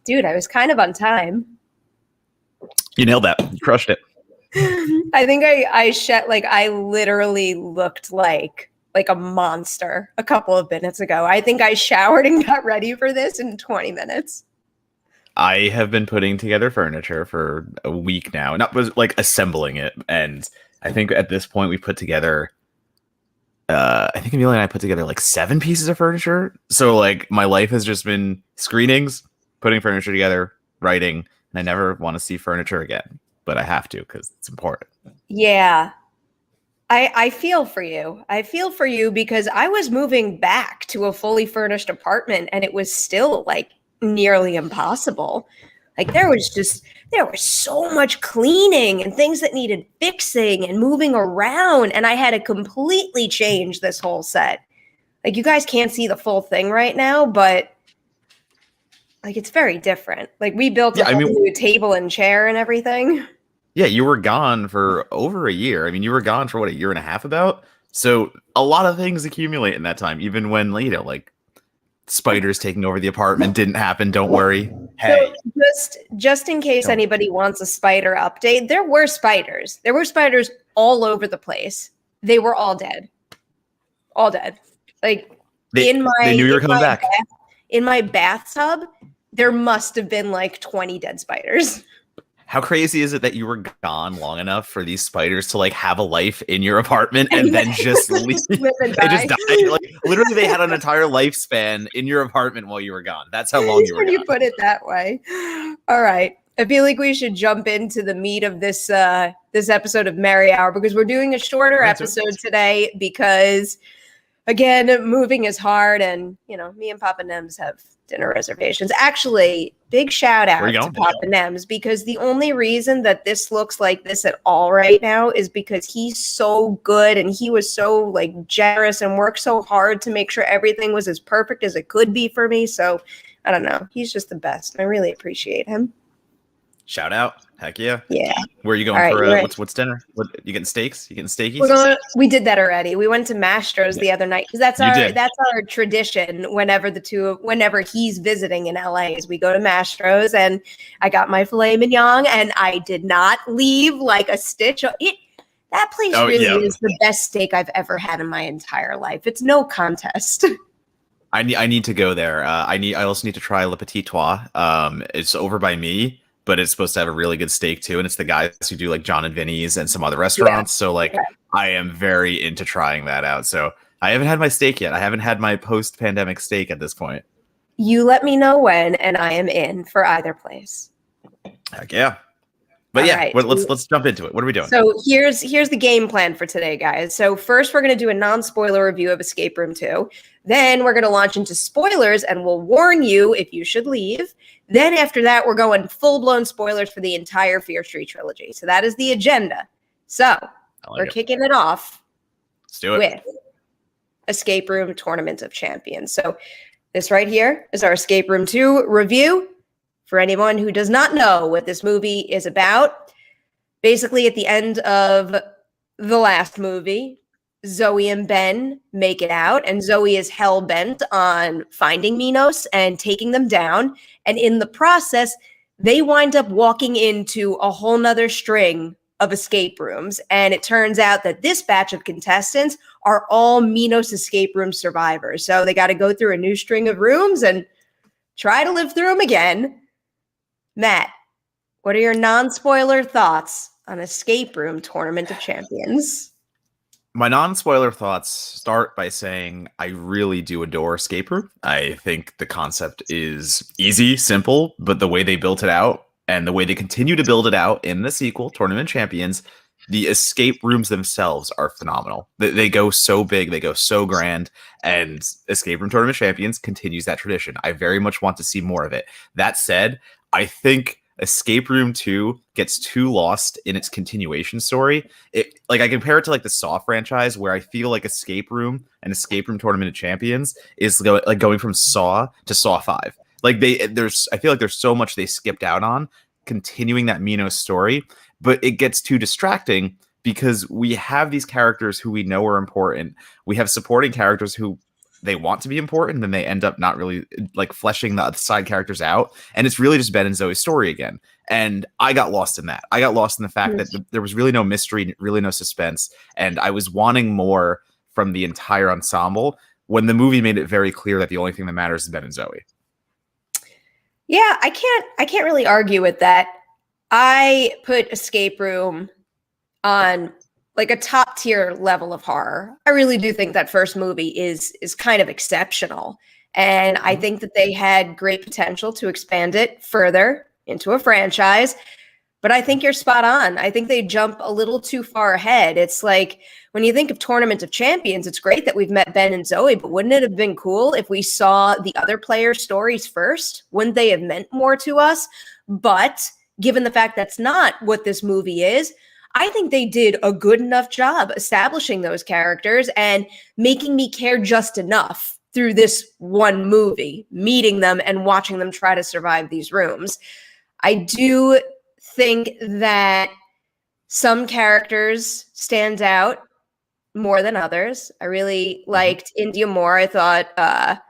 Dude, I was kind of on time. You nailed that. You crushed it. I think I literally looked like a monster a couple of minutes ago. I think I showered and got ready for this in 20 minutes. I have been putting together furniture for a week now, and that was like assembling it. And I think at this point we put together, I think Amelia and I put together like 7 pieces of furniture. So like my life has just been screenings, putting furniture together, writing, and I never want to see furniture again, but I have to because it's important. Yeah. I feel for you. I feel for you because I was moving back to a fully furnished apartment and it was still like nearly impossible. Like there was so much cleaning and things that needed fixing and moving around, and I had to completely change this whole set. Like you guys can't see the full thing right now, but like it's very different. Like we built a whole new table and chair and everything. Yeah, you were gone for over a year. I mean, you were gone for what, a year and a half about? So a lot of things accumulate in that time, even when, like spiders taking over the apartment didn't happen. Don't worry. Hey. So just in case anybody wants a spider update, there were spiders. There were spiders all over the place. They were all dead. All dead. Like they knew you were coming back. In my bathtub, there must have been like 20 dead spiders. How crazy is it that you were gone long enough for these spiders to like have a life in your apartment and then just leave? They just died. Like literally, they had an entire lifespan in your apartment while you were gone. That's how long you were gone. You put it that way. All right. I feel like we should jump into the meat of this this episode of Merri Hour because we're doing a shorter episode today because, again, moving is hard, and me and Papa Nems have dinner reservations. Actually, big shout out to Papa Nems because the only reason that this looks like this at all right now is because he's so good and he was so like generous and worked so hard to make sure everything was as perfect as it could be for me. So I don't know. He's just the best. I really appreciate him. Shout out. Heck yeah. Yeah. Where are you going for what's dinner? What you getting steaks? You getting steakies? We did that already. We went to Mastro's the other night because that's our tradition whenever he's visiting in LA is we go to Mastro's, and I got my filet mignon and I did not leave like a stitch. That place is the best steak I've ever had in my entire life. It's no contest. I need to go there. I also need to try Le Petit Trois. It's over by me, but it's supposed to have a really good steak too. And it's the guys who do like John and Vinny's and some other restaurants. Yeah. So like I am very into trying that out. So I haven't had my steak yet. I haven't had my post-pandemic steak at this point. You let me know when, and I am in for either place. Heck yeah. But let's jump into it. What are we doing? So here's the game plan for today, guys. So first we're going to do a non-spoiler review of Escape Room 2. Then we're going to launch into spoilers and we'll warn you if you should leave. Then after that, we're going full-blown spoilers for the entire Fear Street trilogy. So that is the agenda. So we're kicking it off with Escape Room Tournament of Champions. So this right here is our Escape Room 2 review. For anyone who does not know what this movie is about, basically at the end of the last movie, Zoe and Ben make it out, and Zoe is hell-bent on finding Minos and taking them down. And in the process, they wind up walking into a whole nother string of escape rooms. And it turns out that this batch of contestants are all Minos escape room survivors. So they got to go through a new string of rooms and try to live through them again. Matt, what are your non-spoiler thoughts on Escape Room Tournament of Champions? My non-spoiler thoughts start by saying I really do adore Escape Room. I think the concept is easy, simple, but the way they built it out and the way they continue to build it out in the sequel, Tournament of Champions, the escape rooms themselves are phenomenal. They go so big, they go so grand, and Escape Room Tournament of Champions continues that tradition. I very much want to see more of it. That said, I think Escape Room 2 gets too lost in its continuation story. I compare it to like the Saw franchise, where I feel like Escape Room and Escape Room Tournament of Champions is going from Saw to Saw 5. I feel like there's so much they skipped out on, continuing that Minos story, but it gets too distracting because we have these characters who we know are important. We have supporting characters who they want to be important, and they end up not really like fleshing the side characters out. And it's really just Ben and Zoe's story again. And I got lost in that. I got lost in the fact that there was really no mystery, really no suspense. And I was wanting more from the entire ensemble when the movie made it very clear that the only thing that matters is Ben and Zoe. Yeah, I can't really argue with that. I put Escape Room on like a top tier level of horror. I really do think that first movie is kind of exceptional. And I think that they had great potential to expand it further into a franchise. But I think you're spot on. I think they jump a little too far ahead. It's like when you think of Tournament of Champions, it's great that we've met Ben and Zoe, but wouldn't it have been cool if we saw the other players' stories first? Wouldn't they have meant more to us? But given the fact that's not what this movie is, I think they did a good enough job establishing those characters and making me care just enough through this one movie, meeting them and watching them try to survive these rooms. I do think that some characters stand out more than others. I really liked India Moore. I thought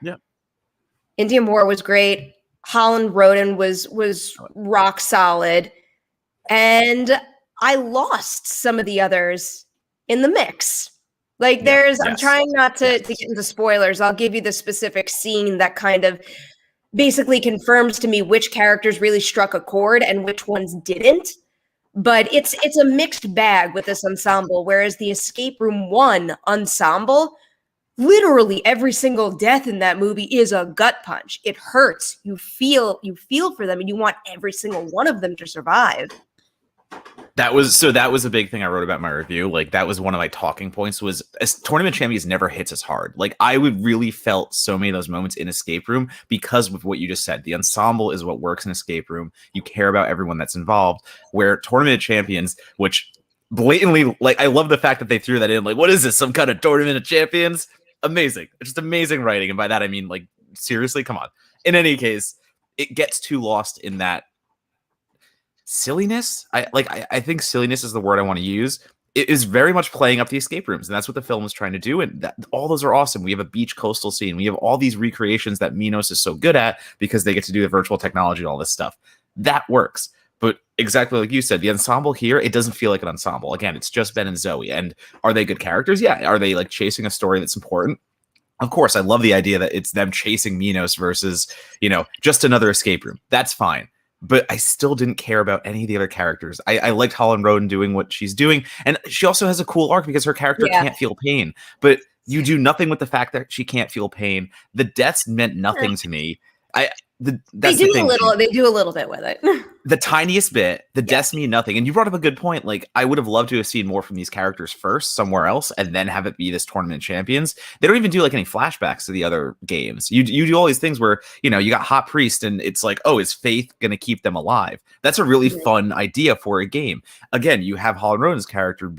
India Moore was great. Holland Roden was rock solid. And I lost some of the others in the mix. Like I'm trying not to get into spoilers. I'll give you the specific scene that kind of basically confirms to me which characters really struck a chord and which ones didn't. But it's a mixed bag with this ensemble, whereas the Escape Room 1 ensemble, literally every single death in that movie is a gut punch. It hurts. You feel for them and you want every single one of them to survive. That was a big thing I wrote about in my review. Like that was one of my talking points was Tournament Champions never hits as hard. Like I would really felt so many of those moments in Escape Room because of what you just said. The ensemble is what works in Escape Room. You care about everyone that's involved. Where Tournament of Champions, which blatantly, like I love the fact that they threw that in. Like, what is this? Some kind of Tournament of Champions? Amazing. It's just amazing writing. And by that I mean like seriously, come on. In any case, it gets too lost in that silliness. I think silliness is the word I want to use. It is very much playing up the escape rooms, and that's what the film is trying to do. And all those are awesome. We have a beach coastal scene. We have all these recreations that Minos is so good at because they get to do the virtual technology and all this stuff. That works. But exactly like you said, the ensemble here, it doesn't feel like an ensemble. Again, it's just Ben and Zoe. And are they good characters? Yeah. Are they like chasing a story that's important? Of course. I love the idea that it's them chasing Minos versus, just another escape room. That's fine. But I still didn't care about any of the other characters. I liked Holland Roden doing what she's doing. And she also has a cool arc because her character can't feel pain. But you do nothing with the fact that she can't feel pain. The deaths meant nothing to me. They do a little bit with it. The tiniest bit. The deaths mean nothing. And you brought up a good point. Like, I would have loved to have seen more from these characters first, somewhere else, and then have it be this Tournament of Champions. They don't even do like any flashbacks to the other games. You do all these things where, you got Hot Priest and it's like, oh, is Faith going to keep them alive? That's a really fun idea for a game. Again, you have Holland Roden's character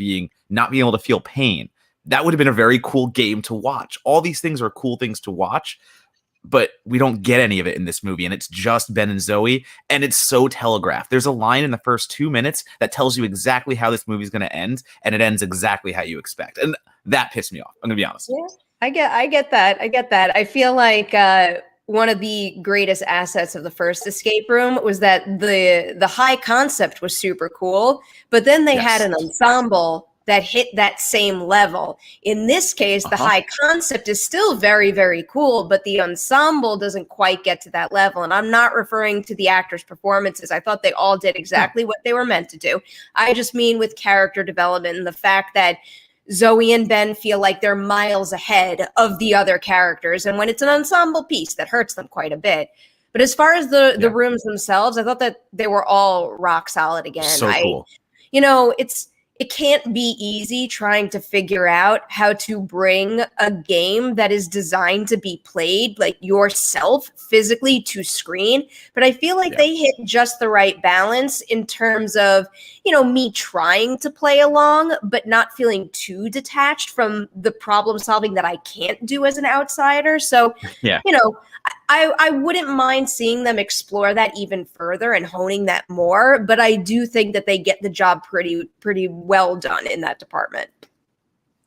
not being able to feel pain. That would have been a very cool game to watch. All these things are cool things to watch. But we don't get any of it in this movie, and it's just Ben and Zoe, and it's so telegraphed. There's a line in the first 2 minutes that tells you exactly how this movie's going to end, and it ends exactly how you expect, and that pissed me off. I'm going to be honest. Yeah, I get that. I feel like one of the greatest assets of the first escape room was that the high concept was super cool, but then they had an ensemble that hit that same level. In this case, the high concept is still very, very cool, but the ensemble doesn't quite get to that level. And I'm not referring to the actors' performances. I thought they all did exactly what they were meant to do. I just mean with character development and the fact that Zoe and Ben feel like they're miles ahead of the other characters. And when it's an ensemble piece, that hurts them quite a bit. But as far as the rooms themselves, I thought that they were all rock solid again. So cool. It can't be easy trying to figure out how to bring a game that is designed to be played like yourself physically to screen. But I feel like they hit just the right balance in terms of, me trying to play along, but not feeling too detached from the problem solving that I can't do as an outsider. So, I wouldn't mind seeing them explore that even further and honing that more, but I do think that they get the job pretty well done in that department.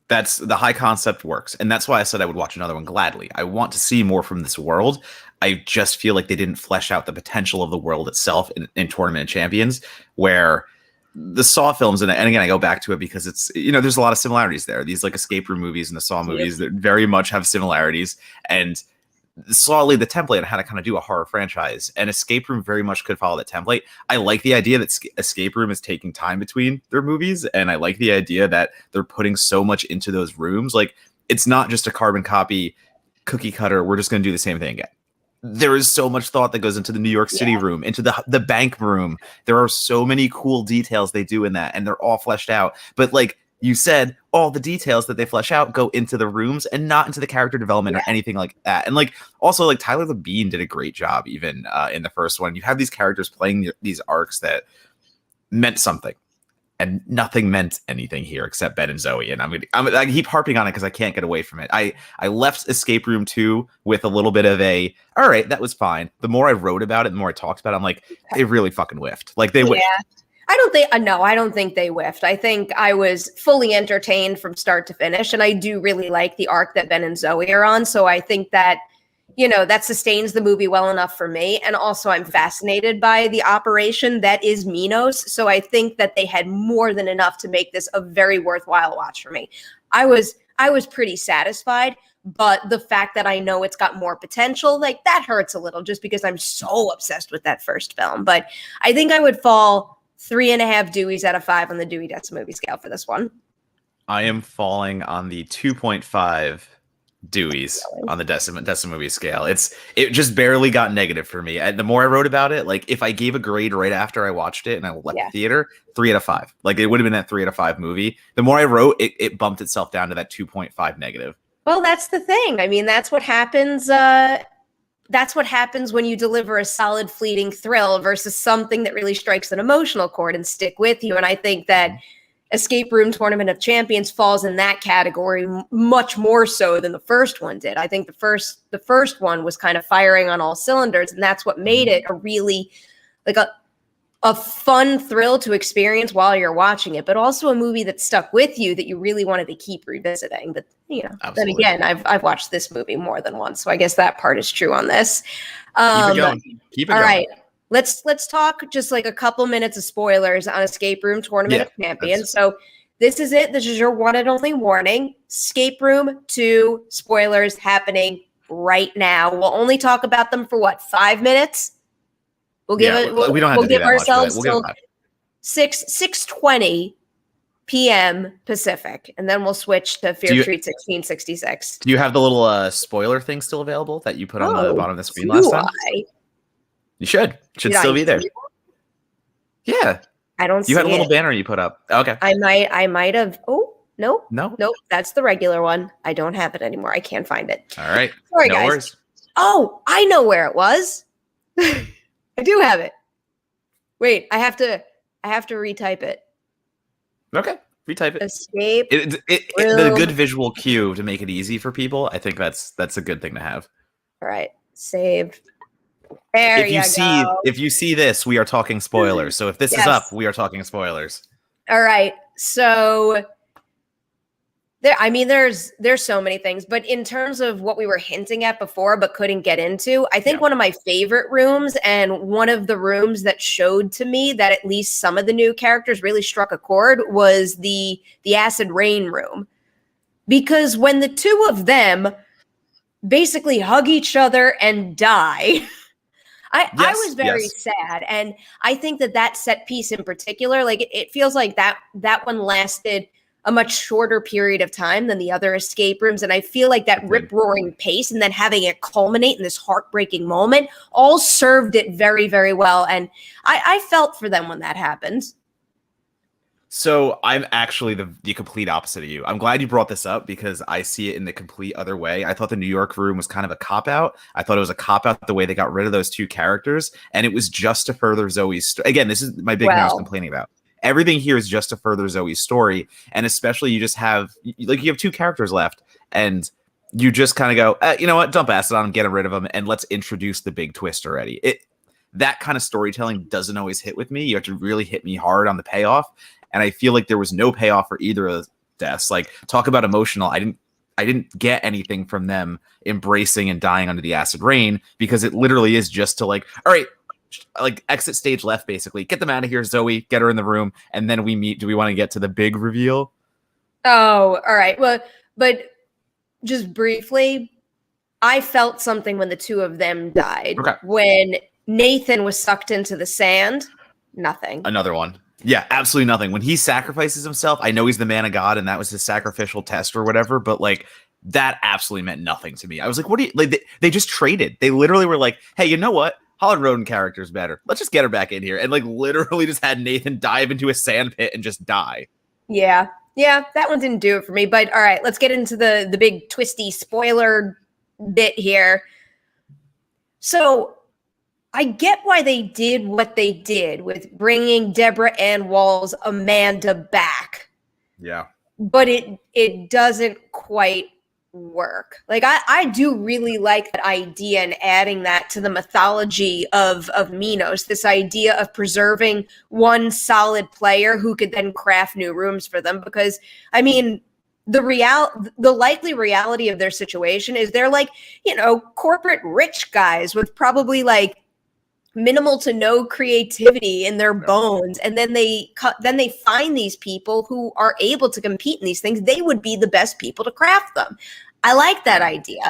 That's the high concept works. And that's why I said I would watch another one gladly. I want to see more from this world. I just feel like they didn't flesh out the potential of the world itself in Tournament of Champions, where the Saw films, and again, I go back to it because it's, there's a lot of similarities there. These like escape room movies and the Saw movies that very much have similarities. And Saw laid the template on how to kind of do a horror franchise, and Escape Room very much could follow that template. I like the idea that Escape Room is taking time between their movies, and I like the idea that they're putting so much into those rooms. Like, it's not just a carbon copy, cookie cutter, we're just going to do the same thing again. There is so much thought that goes into the New York City room, into the bank room. There are so many cool details they do in that, and they're all fleshed out. But like you said, all the details that they flesh out go into the rooms and not into the character development or anything like that. And like, also like Tyler Labine did a great job even in the first one. You have these characters playing these arcs that meant something, and nothing meant anything here except Ben and Zoe. And I keep harping on it because I can't get away from it. I left Escape Room 2 with a little bit of a, all right, that was fine. The more I wrote about it, the more I talked about it, I'm like, they really fucking whiffed. Like they whiffed. I don't think they whiffed. I think I was fully entertained from start to finish. And I do really like the arc that Ben and Zoe are on. So I think that, that sustains the movie well enough for me. And also I'm fascinated by the operation that is Minos. So I think that they had more than enough to make this a very worthwhile watch for me. I was pretty satisfied, but the fact that I know it's got more potential, like that hurts a little just because I'm so obsessed with that first film. But I think I would fall 3.5 Deweys out of 5 on the Dewey Detsa movie scale for this one. I am falling on the 2.5 Deweys on the Detsa movie scale. It just barely got negative for me. And the more I wrote about it, like if I gave a grade right after I watched it and I left the theater, 3 out of 5. Like it would have been that 3 out of 5 movie. The more I wrote, it bumped itself down to that 2.5 negative. Well, that's the thing. I mean, that's what happens. That's what happens when you deliver a solid fleeting thrill versus something that really strikes an emotional chord and stick with you. And I think that Escape Room Tournament of Champions falls in that category much more so than the first one did. I think the first one was kind of firing on all cylinders, and that's what made it a really like a fun thrill to experience while you're watching it, but also a movie that stuck with you that you really wanted to keep revisiting. But then again, I've watched this movie more than once, so I guess that part is true on this. Keep it going. Keep it going. All right. Let's talk just like a couple minutes of spoilers on Escape Room Tournament of Champions. So this is it. This is your one and only warning. Escape Room 2 spoilers happening right now. We'll only talk about them for 5 minutes? We'll give it. We don't have we'll to give ourselves we'll till 6:20 p.m. Pacific, and then we'll switch to Fear Street 1666. Do you have the little spoiler thing still available that you put on the bottom of the screen last time? You should. Should still be there. Yeah. I don't see it. You had a little it. banner you put up. Okay. I might have. Oh, no. No. Nope. That's the regular one. I don't have it anymore. I can't find it. All right. Sorry, guys. Worries. Oh, I know where it was. I do have it. Wait, I have to retype it. Okay. Retype it. Escape. The good visual cue to make it easy for people. I think that's a good thing to have. All right. Save. There you go. If you see this, we are talking spoilers. So if this is up, we are talking spoilers. All right. So there's so many things, but in terms of what we were hinting at before but couldn't get into, I think one of my favorite rooms and one of the rooms that showed to me that at least some of the new characters really struck a chord was the acid rain room. Because when the two of them basically hug each other and die, I was very sad. And I think that set piece in particular, like it feels like that one lasted a much shorter period of time than the other escape rooms. And I feel like that rip-roaring pace and then having it culminate in this heartbreaking moment all served it very, very well. And I felt for them when that happened. So I'm actually the complete opposite of you. I'm glad you brought this up because I see it in the complete other way. I thought the New York room was kind of a cop-out. I thought it was a cop-out the way they got rid of those two characters. And it was just to further Zoe's story. Again, this is my big thing I was complaining about. Everything here is just to further Zoe's story. And especially you have two characters left. And you just kind of go, you know what, dump acid on him, get rid of him, and let's introduce the big twist already. That kind of storytelling doesn't always hit with me. You have to really hit me hard on the payoff, and I feel like there was no payoff for either of the deaths. Like, talk about emotional. I didn't get anything from them embracing and dying under the acid rain, because it literally is just to like, all right, like exit stage left, basically. Get them out of here, Zoe. Get her in the room, and then we meet. Do we want to get to the big reveal? Oh, all right. Well, but just briefly, I felt something when the two of them died. Okay. When Nathan was sucked into the sand, nothing. Another one. Yeah, absolutely nothing. When he sacrifices himself, I know he's the man of God and that was his sacrificial test or whatever, but like that absolutely meant nothing to me. I was like, what do you like? They just traded. They literally were like, hey, you know what? Holland Roden character is better. Let's just get her back in here. And like literally just had Nathan dive into a sand pit and just die. Yeah. Yeah, that one didn't do it for me. But all right, let's get into the big twisty spoiler bit here. So I get why they did what they did with bringing Deborah Ann Wall's Amanda back. Yeah. But it doesn't quite work. Like I do really like that idea and adding that to the mythology of Minos, this idea of preserving one solid player who could then craft new rooms for them. Because I mean, the likely reality of their situation is they're like, you know, corporate rich guys with probably like minimal to no creativity in their bones, and then they find these people who are able to compete in these things. They would be the best people to craft them. I like that idea,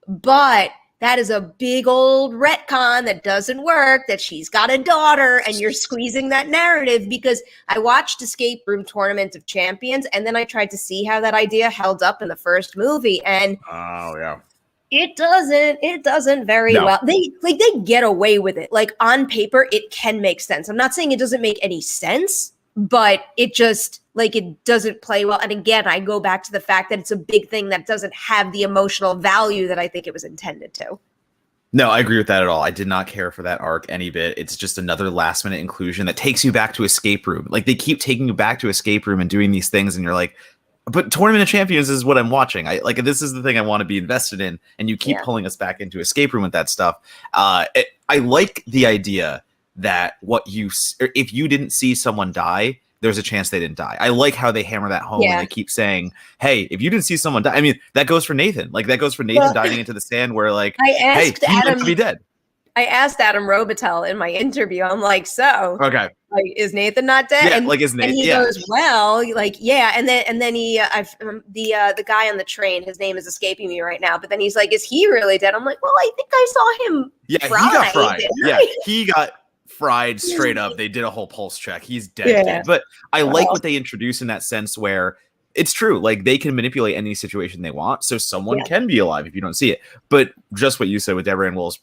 but that is a big old retcon that doesn't work, that she's got a daughter and you're squeezing that narrative. Because I watched Escape Room Tournament of Champions and then I tried to see how that idea held up in the first movie, and oh yeah, it doesn't very well. They get away with it. Like on paper, it can make sense. I'm not saying it doesn't make any sense, but it just like it doesn't play well. And again, I go back to the fact that it's a big thing that doesn't have the emotional value that I think it was intended to. No, I agree with that at all. I did not care for that arc any bit. It's just another last minute inclusion that takes you back to Escape Room. Like they keep taking you back to Escape Room and doing these things, and you're like, but Tournament of Champions is what I'm watching. This is the thing I want to be invested in, and you keep pulling us back into Escape Room with that stuff. I like the idea that if you didn't see someone die, there's a chance they didn't die. I like how they hammer that home and they keep saying, hey, if you didn't see someone die, I mean, that goes for Nathan. Like that goes for Nathan diving into the sand where like, hey, he Adam to be dead. I asked Adam Robitel in my interview, I'm like, so okay, like, is Nathan not dead? Yeah, and, like is Nathan? And he goes, well, like, yeah. And then he, the guy on the train, his name is escaping me right now. But then he's like, is he really dead? I'm like, well, I think I saw him. Yeah, fried. He got fried. Yeah, he got fried straight up. They did a whole pulse check. He's dead. Dead. But I like what they introduce in that sense where it's true. Like they can manipulate any situation they want, so someone can be alive if you don't see it. But just what you said with Deborah Ann Wills,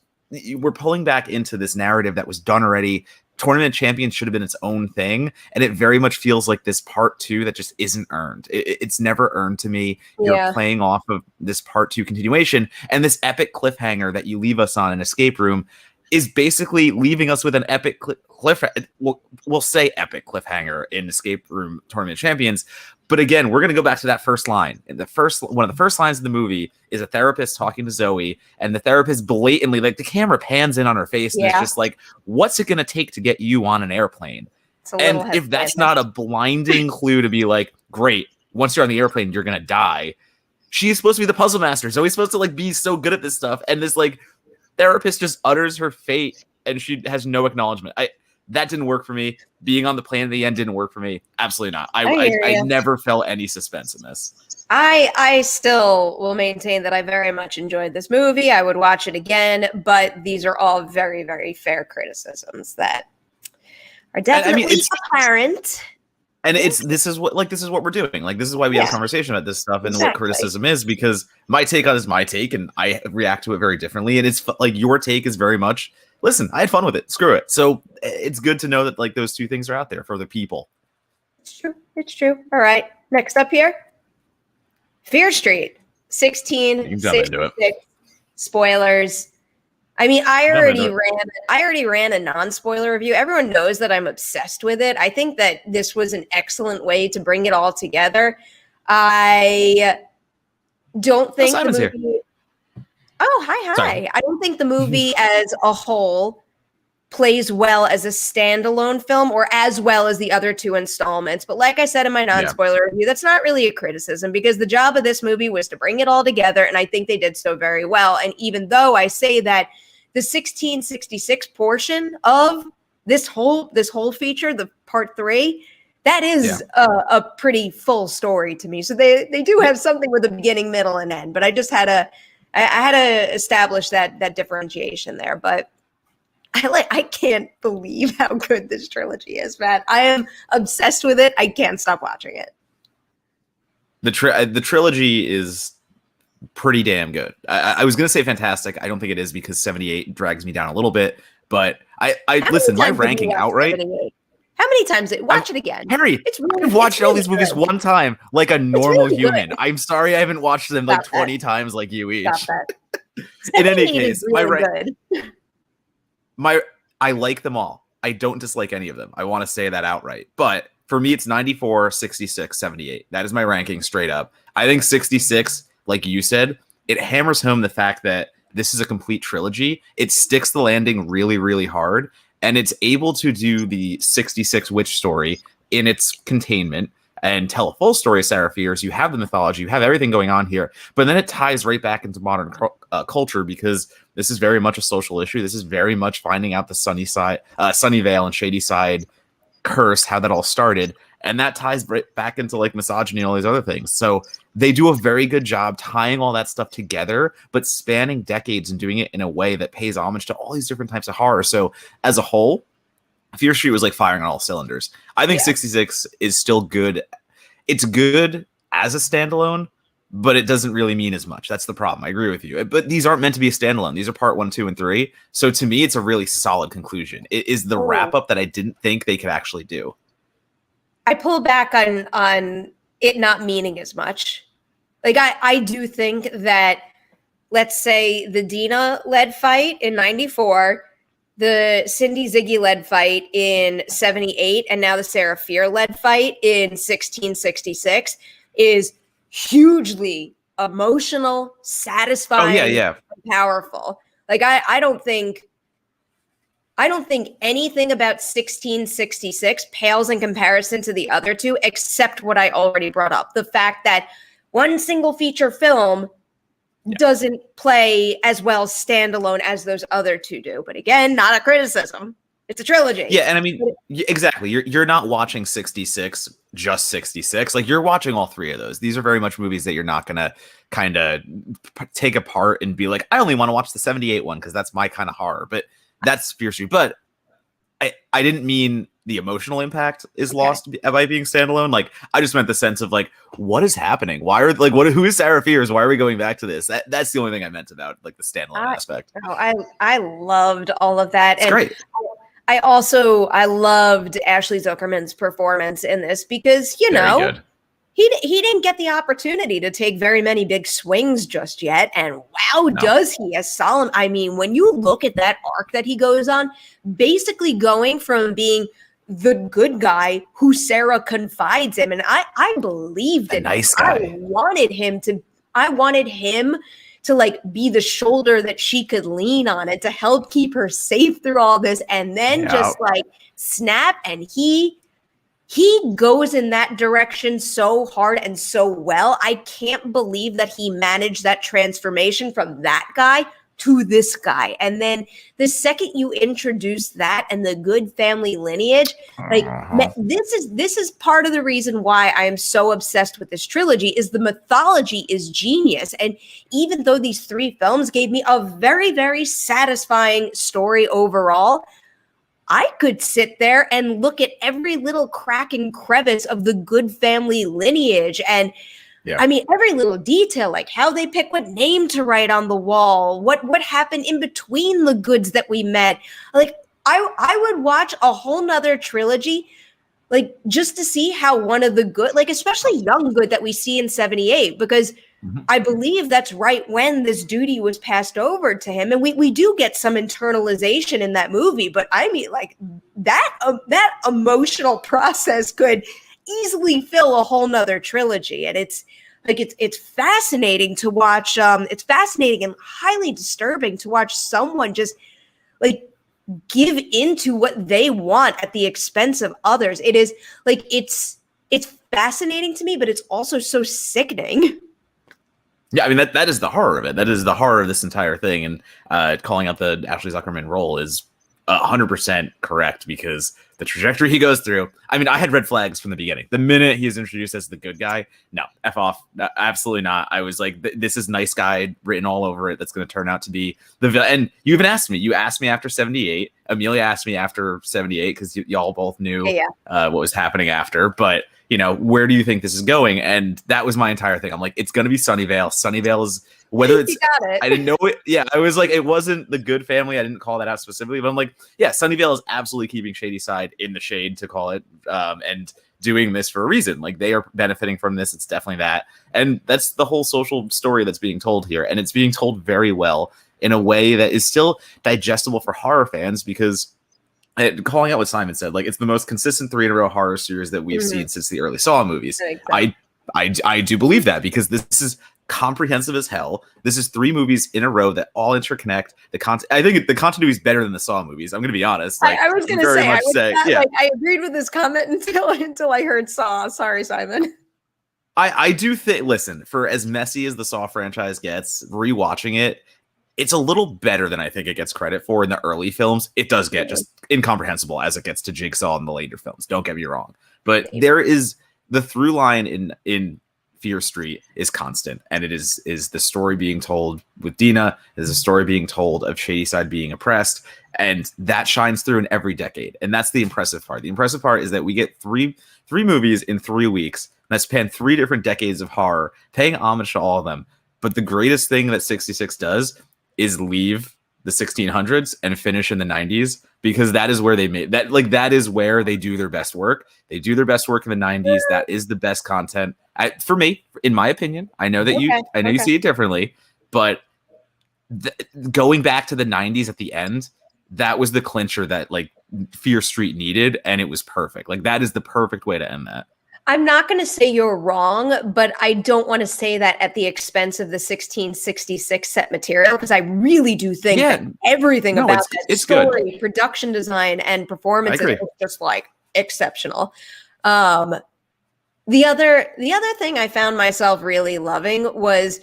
we're pulling back into this narrative that was done already. Tournament Champions should have been its own thing, and it very much feels like this part 2 that just isn't earned. It's never earned to me. You're playing off of this part 2 continuation, and this epic cliffhanger that you leave us on in Escape Room is basically leaving us with an epic cliffhanger. We'll say epic cliffhanger in Escape Room Tournament Champions. But again, we're going to go back to that first line. And one of the first lines of the movie is a therapist talking to Zoe, and the therapist blatantly, like the camera pans in on her face, and it's just like, what's it going to take to get you on an airplane? And if that's not a blinding clue to be like, great, once you're on the airplane, you're going to die. She's supposed to be the puzzle master. Zoe's supposed to like be so good at this stuff. And this like therapist just utters her fate, and she has no acknowledgement. That didn't work for me. Being on the plane at the end didn't work for me. Absolutely not. I never felt any suspense in this. I still will maintain that I very much enjoyed this movie. I would watch it again, but these are all very, very fair criticisms that are definitely apparent. And this is what we're doing. Like, this is why we have a conversation about this stuff and what criticism is, because my take on it is my take, and I react to it very differently. And it's like your take is very much, listen, I had fun with it. Screw it. So it's good to know that like those two things are out there for the people. It's true. It's true. All right. Next up here, Fear Street, 1666. Spoilers. I mean, I already ran a non-spoiler review. Everyone knows that I'm obsessed with it. I think that this was an excellent way to bring it all together. I don't Oh, think the Simon's here. movie. Oh, hi, Sorry. hi. I don't think the movie as a whole plays well as a standalone film or as well as the other two installments. But like I said in my Yeah. non-spoiler review, that's not really a criticism because the job of this movie was to bring it all together, and I think they did so very well. And even though I say that the 1666 portion of this whole feature, the part 3, that is a pretty full story to me. So they do have something with a beginning, middle, and end. But I just had to establish that differentiation there. But I can't believe how good this trilogy is, Matt. I am obsessed with it. I can't stop watching it. The trilogy is pretty damn good. I was gonna say fantastic. I don't think it is because 78 drags me down a little bit. But I listen. My ranking outright. 78? How many times? Watch it again, Henry. I've watched all these movies one time, like a normal human. I'm sorry I haven't watched them like 20 times, like you each. Stop that. In any case, good. I like them all. I don't dislike any of them. I want to say that outright. But for me, it's 94, 66, 78. That is my ranking straight up. I think 66, like you said, it hammers home the fact that this is a complete trilogy. It sticks the landing really, really hard. And it's able to do the 66 witch story in its containment and tell a full story of Sarah Fierce. You have the mythology, you have everything going on here, but then it ties right back into modern culture because this is very much a social issue. This is very much finding out the Sunnyvale and Shadyside curse, how that all started, and that ties right back into like misogyny and all these other things. So they do a very good job tying all that stuff together, but spanning decades and doing it in a way that pays homage to all these different types of horror. So as a whole, Fear Street was like firing on all cylinders. I think 66 is still good. It's good as a standalone, but it doesn't really mean as much. That's the problem. I agree with you. But these aren't meant to be a standalone. These are part 1, 2, and 3. So to me, it's a really solid conclusion. It is the wrap up that I didn't think they could actually do. I pull back on it not meaning as much. Like I do think that, let's say, the Dina-led fight in 94, the Cindy Ziggy-led fight in 78, and now the Sarah Fier-led fight in 1666 is hugely emotional, satisfying, powerful. Like I don't think anything about 1666 pales in comparison to the other two, except what I already brought up. The fact that one single feature film doesn't play as well standalone as those other two do. But again, not a criticism. It's a trilogy. Yeah, and I mean, exactly. You're not watching 66, just 66. Like, you're watching all 3 of those. These are very much movies that you're not going to kind of take apart and be like, I only want to watch the 78 one because that's my kind of horror. But that's Fear Street. But I didn't mean the emotional impact is lost by being standalone. Like, I just meant the sense of like, what is happening? Why are who is Sarah Fierce? Why are we going back to this? That's the only thing I meant about like the standalone aspect. I loved all of that. It's great. I loved Ashley Zuckerman's performance in this because, you know, he didn't get the opportunity to take very many big swings just yet. And wow, does he as Solemn. I mean, when you look at that arc that he goes on, basically going from being the good guy who Sarah confides in, and I believed in nice guy. I wanted him to like be the shoulder that she could lean on and to help keep her safe through all this, and then just like snap, and he goes in that direction so hard and so well. I can't believe that he managed that transformation from that guy to this guy. And then the second you introduce that and the good family lineage, like this is part of the reason why I am so obsessed with this trilogy is the mythology is genius. And even though these 3 films gave me a very, very satisfying story overall, I could sit there and look at every little crack and crevice of the good family lineage. And I mean, every little detail, like how they pick what name to write on the wall, what happened in between the goods that we met. Like I would watch a whole nother trilogy, like just to see how one of the good, like especially young good that we see in 78, because I believe that's right when this duty was passed over to him. And we do get some internalization in that movie, but I mean like that emotional process could easily fill a whole nother trilogy. And like it's fascinating to watch. It's fascinating and highly disturbing to watch someone just like give into what they want at the expense of others. It is like it's fascinating to me, but it's also so sickening. Yeah, I mean that is the horror of it. That is the horror of this entire thing. And calling out the Ashley Zuckerman role is 100% correct, because the trajectory he goes through. I mean, I had red flags from the beginning. The minute he is introduced as the good guy, no, F off, absolutely not. I was like, this is nice guy written all over it. That's going to turn out to be the villain. And you even asked me. You asked me after 78. Amelia asked me after 78 because y'all both knew what was happening after. But where do you think this is going? And that was my entire thing. I'm like, it's going to be Sunnyvale. Sunnyvale is. Whether it's, I didn't know it. Yeah, I was like, it wasn't the good family. I didn't call that out specifically, but I'm like, yeah, Sunnyvale is absolutely keeping Shady Side in the shade, to call it, and doing this for a reason. Like, they are benefiting from this. It's definitely that. And that's the whole social story that's being told here. And it's being told very well in a way that is still digestible for horror fans, because calling out what Simon said, like, it's the most consistent 3 in a row horror series that we've seen since the early Saw movies. Exactly. I do believe that, because this is comprehensive as hell. This is 3 movies in a row that all interconnect. I think the continuity is better than the Saw movies. I'm going to be honest. Like, I was going to say, I agreed with this comment until I heard Saw. Sorry, Simon. I do think, listen, for as messy as the Saw franchise gets, rewatching it, it's a little better than I think it gets credit for in the early films. It does get just incomprehensible as it gets to Jigsaw in the later films. Don't get me wrong. But there is the through line in Fear Street is constant, and it is the story being told with Dina, is a story being told of Shadyside being oppressed, and that shines through in every decade. And that's the impressive part. The impressive part is that we get three movies in 3 weeks that span 3 different decades of horror, paying homage to all of them. But the greatest thing that 66 does is leave the 1600s and finish in the 90s, because that is where they made that. Like, that is where they do their best work. They do their best work in the 90s. That is the best content. For me, in my opinion. I know that you see it differently, but going back to the 90s at the end, that was the clincher that like Fear Street needed, and it was perfect. Like, that is the perfect way to end that. I'm not going to say you're wrong, but I don't want to say that at the expense of the 1666 set material, because I really do think that everything about that story, good. Production design, and performance is just like exceptional. The other thing I found myself really loving was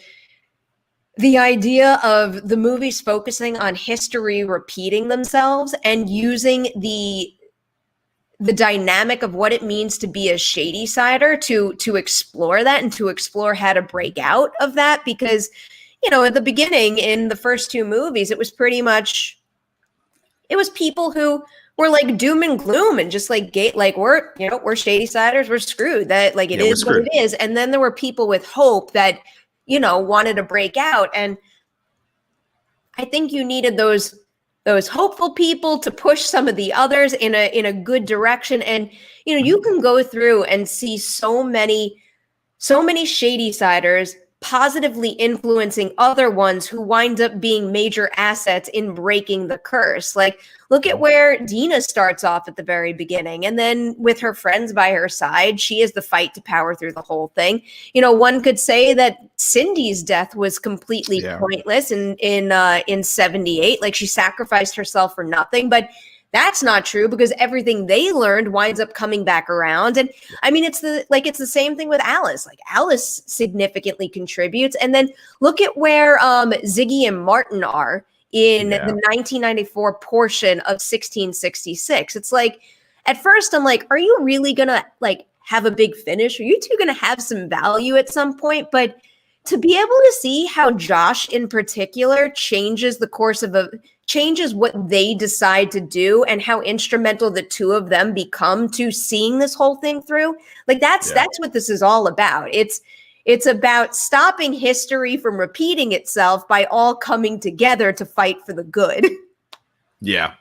the idea of the movies focusing on history repeating themselves and using the dynamic of what it means to be a Shady-Sider to explore that and to explore how to break out of that. Because, at the beginning in the first 2 movies, it was pretty much, it was people who were like doom and gloom and just like we're Shady-Siders, we're screwed. That like it is what it is. And then there were people with hope that, wanted to break out. And I think you needed those hopeful people to push some of the others in a good direction. And, you can go through and see so many Shady-Siders positively influencing other ones who wind up being major assets in breaking the curse. Like, look at where Dina starts off at the very beginning. And then with her friends by her side, she is the fight to power through the whole thing. One could say that Cindy's death was completely pointless in 78. Like, she sacrificed herself for nothing, but that's not true, because everything they learned winds up coming back around. And I mean, it's the same thing with Alice. Like, Alice significantly contributes. And then look at where Ziggy and Martin are in the 1994 portion of 1666. It's like, at first I'm like, are you really gonna like have a big finish? Are you two gonna have some value at some point? But to be able to see how Josh in particular changes the course of changes what they decide to do, and how instrumental the 2 of them become to seeing this whole thing through. Like, that's what this is all about. It's about stopping history from repeating itself by all coming together to fight for the good. Yeah.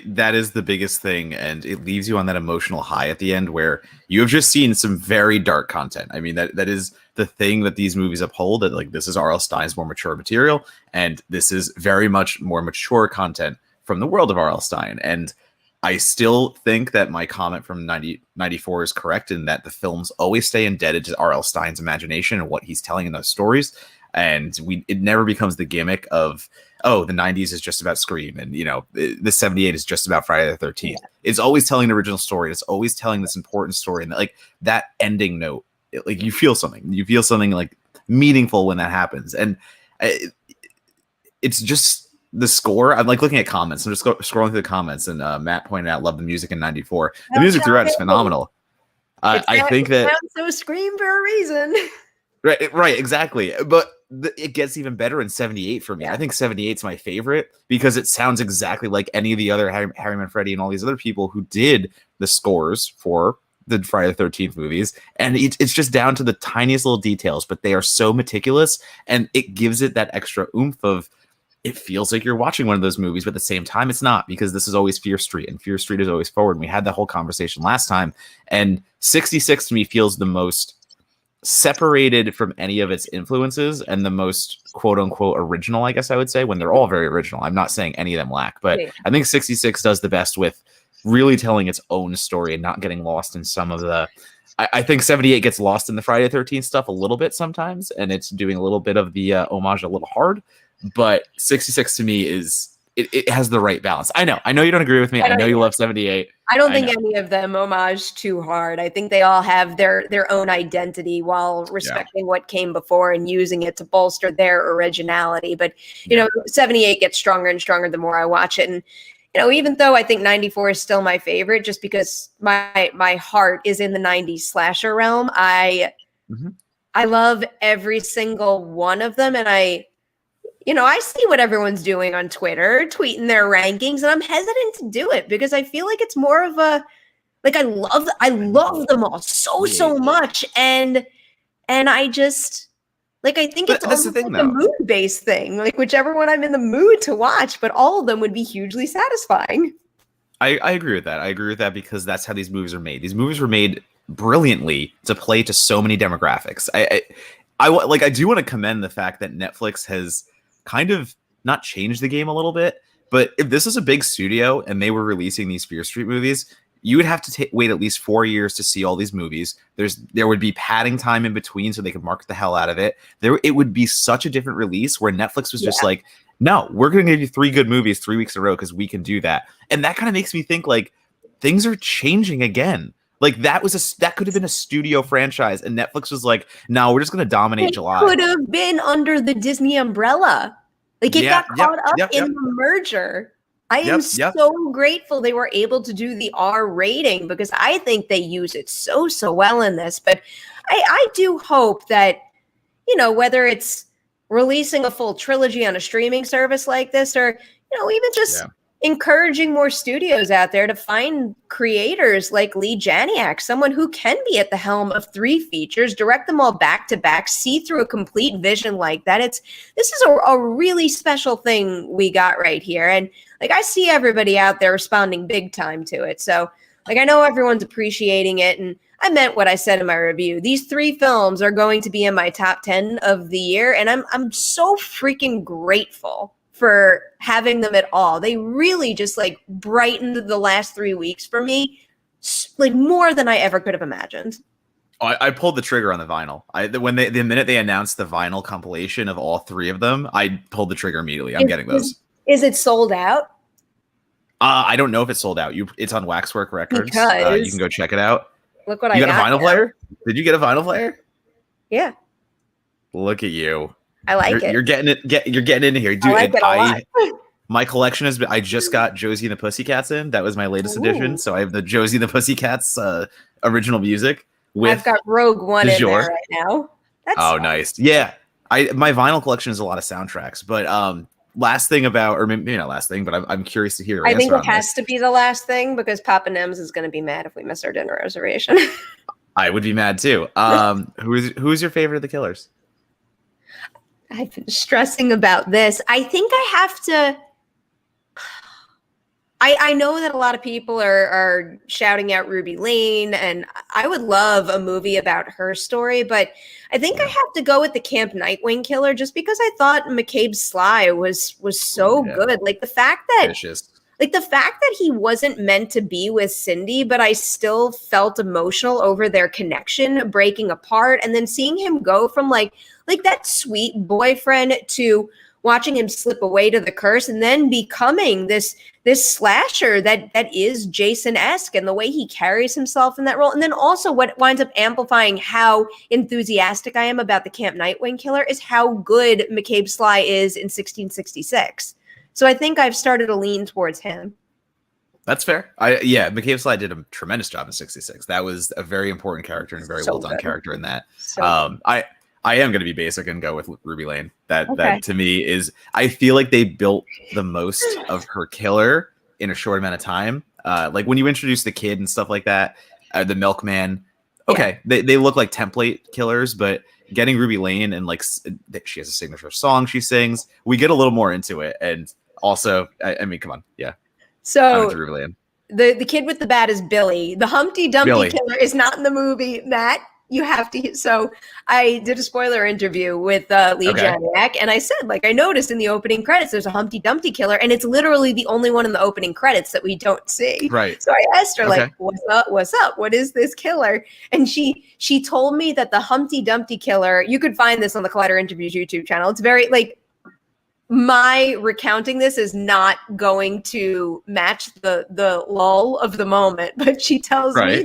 That is the biggest thing, and it leaves you on that emotional high at the end, where you have just seen some very dark content. I mean, that is the thing that these movies uphold, that like, this is R.L. Stine's more mature material, and this is very much more mature content from the world of R.L. Stine. And I still think that my comment from 94 is correct in that the films always stay indebted to R.L. Stein's imagination and what he's telling in those stories. And it never becomes the gimmick of, oh, the 90s is just about Scream, and the 78 is just about Friday the 13th. Yeah. It's always telling the original story. It's always telling this important story, and like that ending note, you feel something. You feel something like meaningful when that happens, and it's just the score. I'm like looking at comments. I'm just scrolling through the comments, and Matt pointed out, love the music in 94. The music throughout is phenomenal. I think that sounds so Scream for a reason. Right, exactly. But it gets even better in 78 for me. Yeah. I think 78 is my favorite because it sounds exactly like any of the other Harry Manfredi and all these other people who did the scores for the Friday the 13th movies. And it's just down to the tiniest little details, but they are so meticulous, and it gives it that extra oomph of, it feels like you're watching one of those movies, but at the same time, it's not, because this is always Fear Street, and Fear Street is always forward. And we had that whole conversation last time, and 66 to me feels the most separated from any of its influences and the most quote unquote original, I guess I would say, when they're all very original. I'm not saying any of them lack, but yeah. I think 66 does the best with really telling its own story and not getting lost in some of the, I think 78 gets lost in the Friday the 13th stuff a little bit sometimes, and it's doing a little bit of the homage a little hard, but 66 to me is, it has the right balance. I know you don't agree with me. I know you love 78. I don't think any of them homage too hard. I think they all have their own identity while respecting what came before and using it to bolster their originality. But, 78 gets stronger and stronger the more I watch it. And, even though I think 94 is still my favorite, just because my heart is in the 90s slasher realm, I love every single one of them. And I see what everyone's doing on Twitter, tweeting their rankings, and I'm hesitant to do it because I feel like it's more of a, like, I love them all so much. And I just, like, I think it's almost like a mood-based thing, like whichever one I'm in the mood to watch, but all of them would be hugely satisfying. I agree with that. I agree with that because that's how these movies are made. These movies were made brilliantly to play to so many demographics. I do want to commend the fact that Netflix has kind of not changed the game a little bit, but if this was a big studio and they were releasing these Fear Street movies, you would have to wait at least 4 years to see all these movies. There would be padding time in between so they could market the hell out of it. It would be such a different release where Netflix was just like, no, we're going to give you 3 good movies 3 weeks in a row because we can do that. And that kind of makes me think like things are changing again. Like that could have been a studio franchise, and Netflix was like, "No, we're just going to dominate July." Could have been under the Disney umbrella. Like it got caught up in the merger. I am so grateful they were able to do the R rating because I think they use it so well in this. But I do hope that whether it's releasing a full trilogy on a streaming service like this, or even just encouraging more studios out there to find creators like Lee Janiak, someone who can be at the helm of 3 features, direct them all back to back, see through a complete vision like that. This is a really special thing we got right here. And like, I see everybody out there responding big time to it. So like, I know everyone's appreciating it. And I meant what I said in my review. These 3 films are going to be in my top 10 of the year. And I'm so freaking grateful for having them at all. They really just like brightened the last 3 weeks for me, like more than I ever could have imagined. I pulled the trigger on the vinyl. The minute they announced the vinyl compilation of all 3 of them, I pulled the trigger immediately. I'm getting those. Is it sold out? I don't know if it's sold out. It's on Waxwork Records. You can go check it out. Look what you got a vinyl player? Did you get a vinyl player? Yeah. Look at you. I like it. You're getting it. You're getting into here, dude. I like it a lot. My collection has been. I just got Josie and the Pussycats in. That was my latest edition. So I have the Josie and the Pussycats original music. I've got Rogue One in there right now. Nice. Yeah, my vinyl collection is a lot of soundtracks. But last thing about, or maybe not last thing, but I'm curious to hear your I answer think it on has this. to be the last thing because Papa Nems is going to be mad if we miss our dinner reservation. I would be mad too. Who's your favorite of the Killers? I've been stressing about this. I think I have to. I know that a lot of people are shouting out Ruby Lane, and I would love a movie about her story, but I think I have to go with the Camp Nightwing Killer just because I thought McCabe's Sly was so good. Like the fact that like the fact that he wasn't meant to be with Cindy, but I still felt emotional over their connection breaking apart, and then seeing him go from like that sweet boyfriend to watching him slip away to the curse, and then becoming this slasher that is Jason-esque, and the way he carries himself in that role. And then also what winds up amplifying how enthusiastic I am about the Camp Nightwing killer is how good McCabe Sly is in 1666. So I think I've started to lean towards him. That's fair. McCabe Sly did a tremendous job in 66. That was a very important character and a very well done character in that. So I am going to be basic and go with Ruby Lane. That to me is, I feel like they built the most of her killer in a short amount of time. Like when you introduce the kid and stuff like that, the milkman. Okay, they look like template killers, but getting Ruby Lane and like she has a signature song she sings, we get a little more into it. And also, I mean, come on, So Ruby Lane. The kid with the bat is Billy. The Humpty Dumpty killer is not in the movie. Matt, you have to. So I did a spoiler interview with Lee Janiak, and I said, like, I noticed in the opening credits there's a Humpty Dumpty killer, and it's literally the only one in the opening credits that we don't see. Right. So I asked her, like, what's up? What's up? What is this killer? And she told me that the Humpty Dumpty killer, you could find this on the Collider Interviews YouTube channel. It's very, like, my recounting this is not going to match the lull of the moment, but she tells me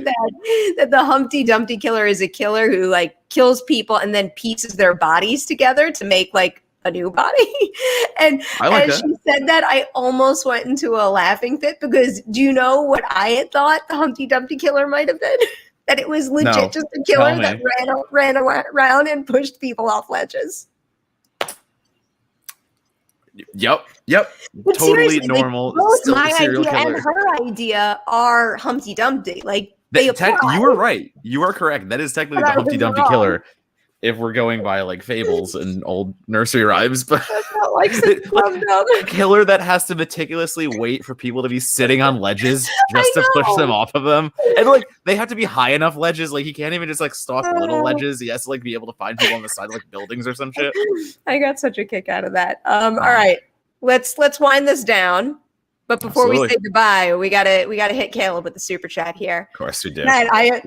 that the Humpty Dumpty killer is a killer who like kills people and then pieces their bodies together to make like a new body. And as she said that, I almost went into a laughing fit, because do you know what I had thought the Humpty Dumpty killer might have been? That it was legit just a killer that ran around and pushed people off ledges. Yep. But totally normal. Both my idea and her idea are Humpty Dumpty. Like you were right. You are correct. That is technically the Humpty Dumpty killer, if we're going by like fables and old nursery rhymes. But like a killer that has to meticulously wait for people to be sitting on ledges just to push them off of them, and like they have to be high enough ledges. Like he can't even just like stalk little ledges. He has to like be able to find people on the side of like buildings or some shit. I got such a kick out of that. All right, let's wind this down. But before we say goodbye, we gotta hit Caleb with the super chat here. Of course we do. Man, I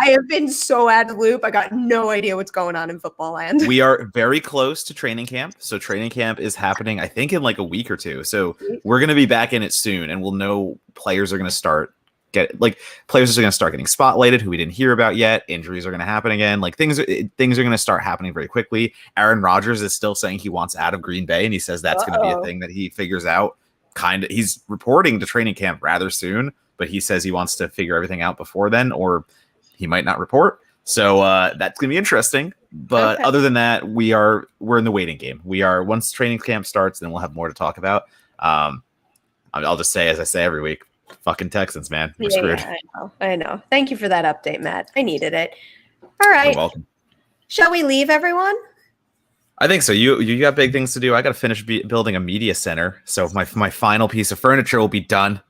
have been so out of the loop. I got no idea what's going on in football land. We are very close to training camp. So training camp is happening, I think, in like a week or two. So we're gonna be back in it soon, and we'll know players are gonna start getting spotlighted who we didn't hear about yet. Injuries are gonna happen again. Like things are gonna start happening very quickly. Aaron Rodgers is still saying he wants out of Green Bay, and he says that's gonna be a thing that he figures out. He's reporting to training camp rather soon, but he says he wants to figure everything out before then, or he might not report. So that's gonna be interesting. But other than that, we're in the waiting game. Once training camp starts, then we'll have more to talk about. I'll just say, as I say every week, fucking Texans, man, we're screwed. I know. Thank you for that update, Matt. I needed it. All right. You're welcome. Shall we leave, everyone? I think so. You got big things to do. I got to finish building a media center. So my final piece of furniture will be done.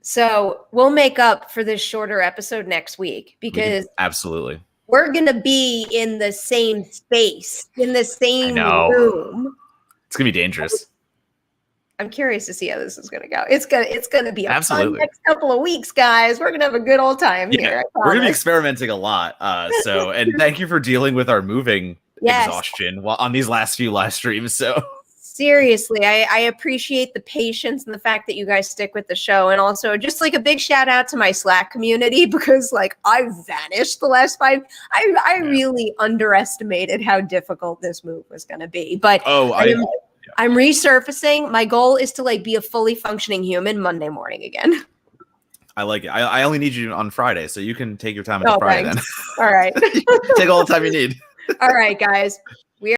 So we'll make up for this shorter episode next week, because absolutely we're going to be in the same space, in the same room. It's going to be dangerous. I'm curious to see how this is going to go. It's going to be a fun next couple of weeks, guys. We're going to have a good old time here. We're going to be experimenting a lot. And thank you for dealing with our moving exhaustion on these last few live streams. So seriously, I appreciate the patience and the fact that you guys stick with the show. And also just like a big shout out to my Slack community, because like I vanished the last 5. I really underestimated how difficult this move was going to be. But I'm resurfacing. My goal is to like be a fully functioning human Monday morning again. I like it. I only need you on Friday, so you can take your time on Friday then. All right. Take all the time you need. All right, guys.